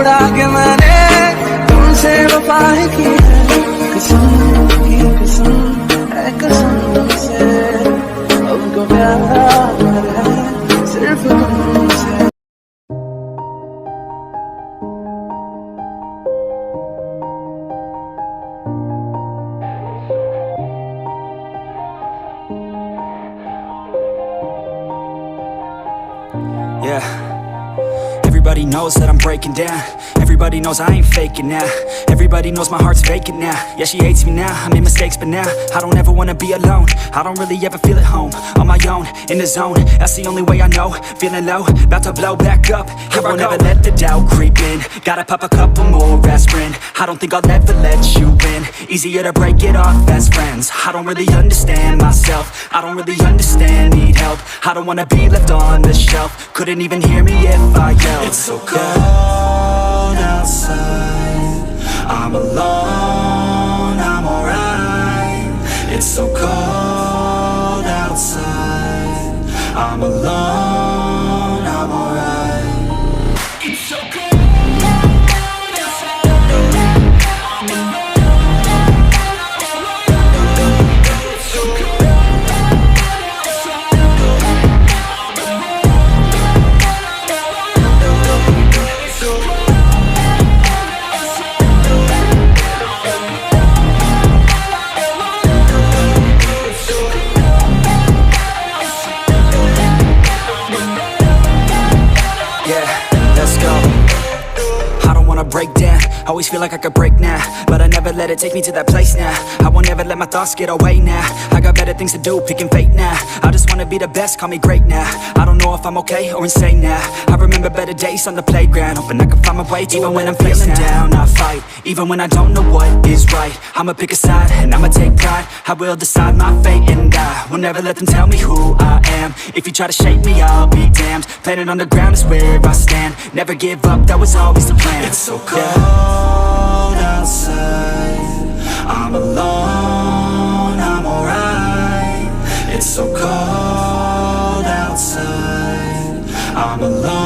उड़ा के मैंने तुमसे वफा की है, कसम की कसम है कसम से, हमको प्यार है सिर्फ तुमसे। Yeah, everybody knows that I'm breaking down. Everybody knows I ain't faking now. Everybody knows my heart's vacant now. Yeah, she hates me now, I made mistakes but now I don't ever wanna be alone. I don't really ever feel at home. On my own, in the zone, that's the only way I know. Feeling low, about to blow back up. Here I won't ever let the doubt creep in. Gotta pop a couple more aspirin. I don't think I'll ever let you in. Easier to break it off best friends. I don't really understand myself, I don't really understand, need help. I don't wanna be left on the shelf. Couldn't even hear me if I yelled. It's so cold outside, I'm alone, I'm alright. It's so cold outside, I'm alone, I'm alright. It's so cold. Break down, always feel like I could break now, but I never let it take me to that place now. I won't ever let my thoughts get away now. I got better things to do, picking fate now. I just wanna be the best, call me great now. I don't know if I'm okay or insane now. I remember better days on the playground, hoping I can find my way to even when I'm feeling down, I fight, even when I don't know what is right. I'ma pick a side, and I'ma take pride. I will decide my fate, and I will never let them tell me who I am. If you try to shape me, I'll be damned. Planet on the ground is where I stand. Never give up, that was always the plan. It's so cold outside, I'm alone, I'm alright. It's so cold outside, I'm alone.